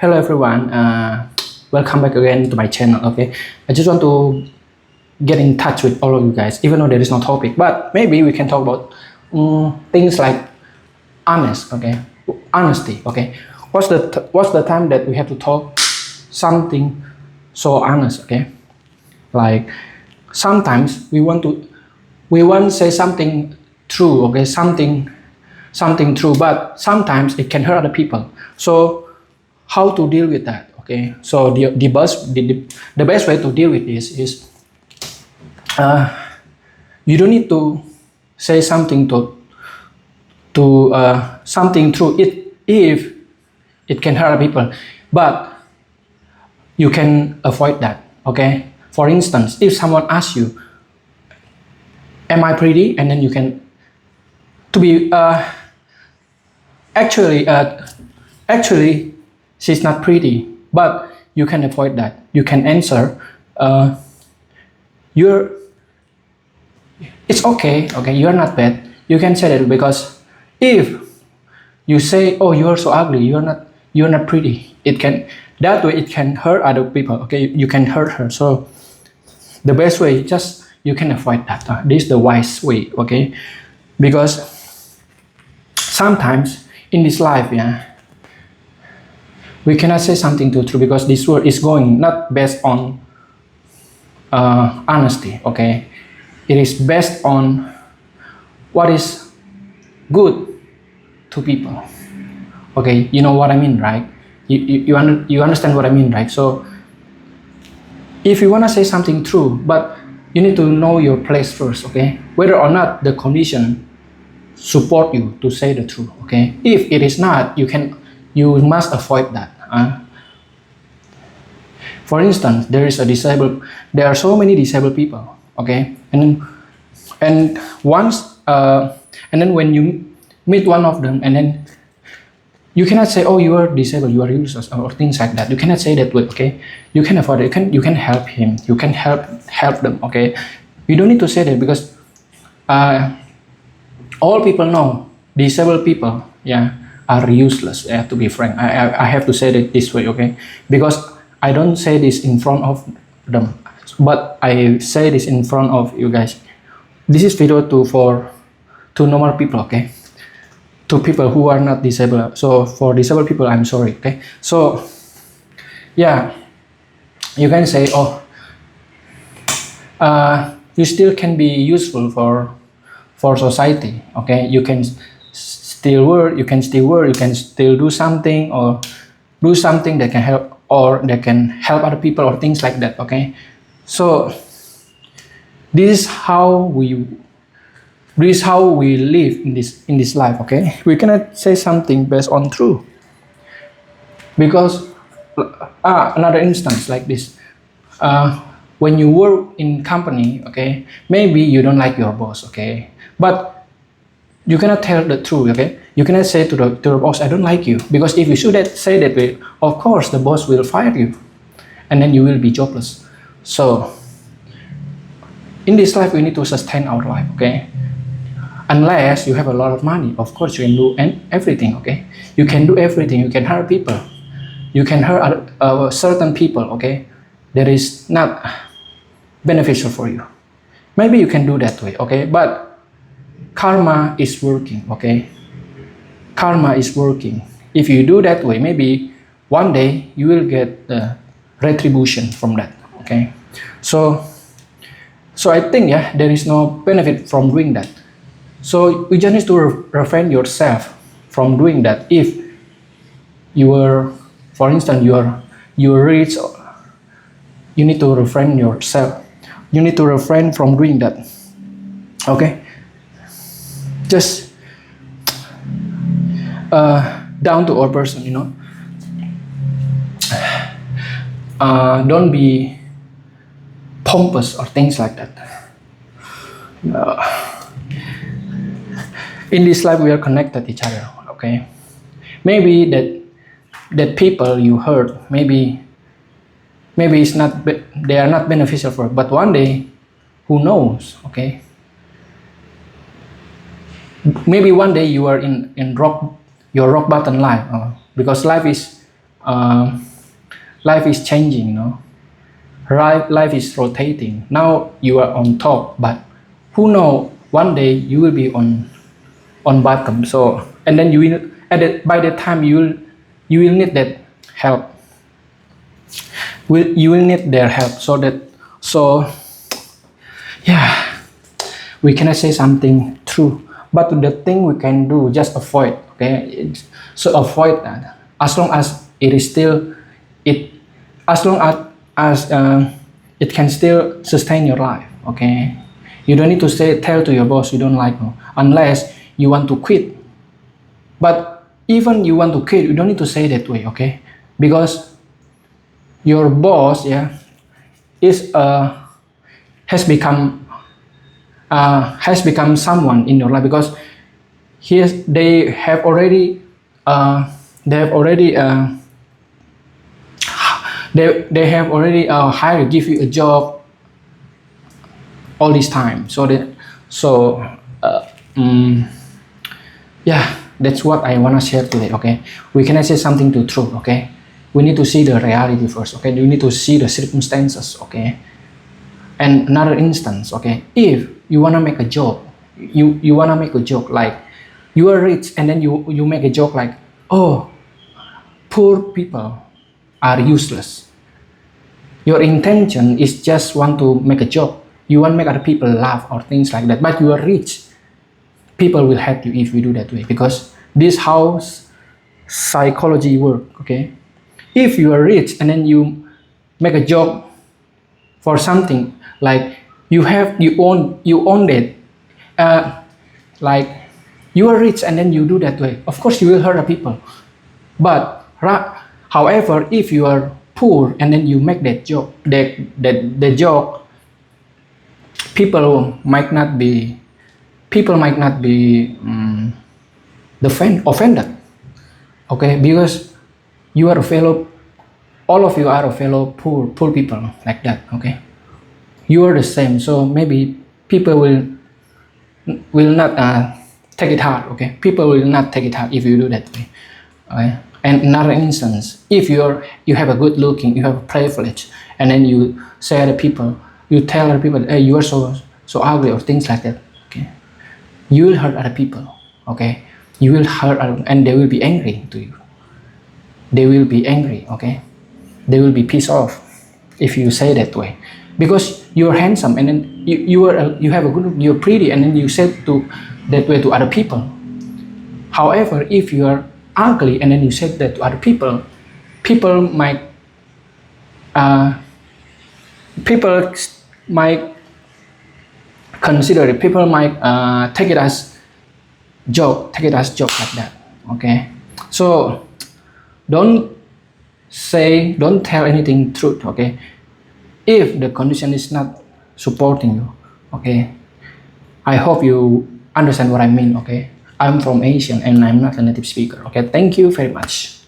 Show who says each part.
Speaker 1: Hello everyone, welcome back again to my channel. Okay, I just want to get in touch with all of you guys, even though there is no topic, but maybe we can talk about things like honest. Okay, honesty. Okay, what's the time that we have to talk something so honest? Okay, like sometimes we want to say something true. Okay, something true, but sometimes it can hurt other people. So how to deal with that? Okay, so the best way to deal with this is you don't need to say something to something true it if it can hurt people, but you can avoid that. Okay, for instance, if someone asks you, am I pretty, and then you can to be actually she's not pretty, but you can avoid that. You can answer, you're it's okay. Okay, you're not bad. You can say that, because if you say, oh, you're so ugly, you're not pretty, it can, that way it can hurt other people. Okay, you can hurt her. So the best way, just you can avoid that. This is the wise way. Okay, because sometimes in this life, yeah, we cannot say something too true, because this world is going not based on honesty. Okay, it is based on what is good to people. Okay, you know what I mean, right? You understand what I mean, right? So if you want to say something true, but you need to know your place first. Okay, whether or not the condition support you to say the truth. Okay, if it is not, you must avoid that. For instance, there are so many disabled people. Okay, and once and then when you meet one of them, and then you cannot say, oh, you are disabled, you are useless, or things like that. You cannot say that way. Okay, you can avoid it. You can help him, you can help them. Okay, you don't need to say that, because all people know disabled people, yeah, are useless. To be frank, I have to say that this way. Okay, because I don't say this in front of them, but I say this in front of you guys. This is video to normal people. Okay, to people who are not disabled. So for disabled people, I'm sorry. Okay, so yeah, you can say, oh, you still can be useful for society. Okay, you can still work, you can still do something, or do something that can help, or that can help other people, or things like that. Okay, so this is how we live in this life. Okay, we cannot say something based on truth, because another instance like this, when you work in company, okay, maybe you don't like your boss. Okay, but you cannot tell the truth. Okay, you cannot say to the boss, I don't like you, because if you should say that way, of course the boss will fire you, and then you will be jobless. So in this life, we need to sustain our life. Okay, unless you have a lot of money, of course you can do everything. Okay, you can do everything. You can hurt people, you can hurt certain people. Okay, that is not beneficial for you. Maybe you can do that way. Okay, but karma is working. Okay, karma is working. If you do that way, maybe one day you will get the retribution from that. Okay, so I think, yeah, there is no benefit from doing that. So you just need to refrain yourself from doing that. If you are, for instance, you're rich, you need to refrain yourself. You need to refrain from doing that. Okay, just down to earth person. Don't be pompous or things like that. In this life, we are connected each other. Okay, maybe that people you hurt, maybe it's not, they are not beneficial for it, but one day, who knows? Okay, maybe one day you are in your rock bottom life, because life is life is changing, you know. Life is rotating. Now you are on top, but who know one day you will be on bottom. So and then you will by the time you will need that help. You will need their help. So yeah, we cannot say something true, but the thing we can do just avoid. Okay, so avoid that as long as it is still it as long as it can still sustain your life. Okay, you don't need to tell to your boss you don't like me unless you want to quit. But even you want to quit, you don't need to say that way. Okay, because your boss, yeah, is has become someone in your life because they have already they have already they have already hired, give you a job all this time. Yeah, that's what I wanna share today. Okay, we cannot say something to truth. Okay, we need to see the reality first. Okay, we need to see the circumstances. Okay, and another instance. Okay, if you wanna make a joke, you wanna make a joke like you are rich and then you make a joke like, oh, poor people are useless. Your intention is just want to make a joke. You want to make other people laugh or things like that. But you are rich. People will help you if you do that way because this how psychology work. Okay, if you are rich and then you make a joke for something like you own it, like you are rich and then you do that way. Of course, you will hurt the people. But however, if you are poor and then you make that joke, the joke, people might not be offended. Okay, because you are a fellow, all of you are a fellow poor people like that. Okay, you are the same. So maybe people will not take it hard. Okay, people will not take it hard if you do that way. Okay. And another instance, if you have a good looking, you have a privilege, and then you say other people, you tell other people, hey, you are so ugly or things like that. Okay, you will hurt other people. Okay, you will hurt and they will be angry to you. They will be angry. Okay, they will be pissed off if you say that way, because you are handsome and then you have a good, you're pretty, and then you say to that way to other people. However, if you are ugly and then you say that to other people, people might consider it. People might take it as joke like that. Okay, so don't tell anything truth. Okay, if the condition is not supporting you. Okay, I hope you understand what I mean. Okay, I'm from Asian and I'm not a native speaker. Okay, thank you very much.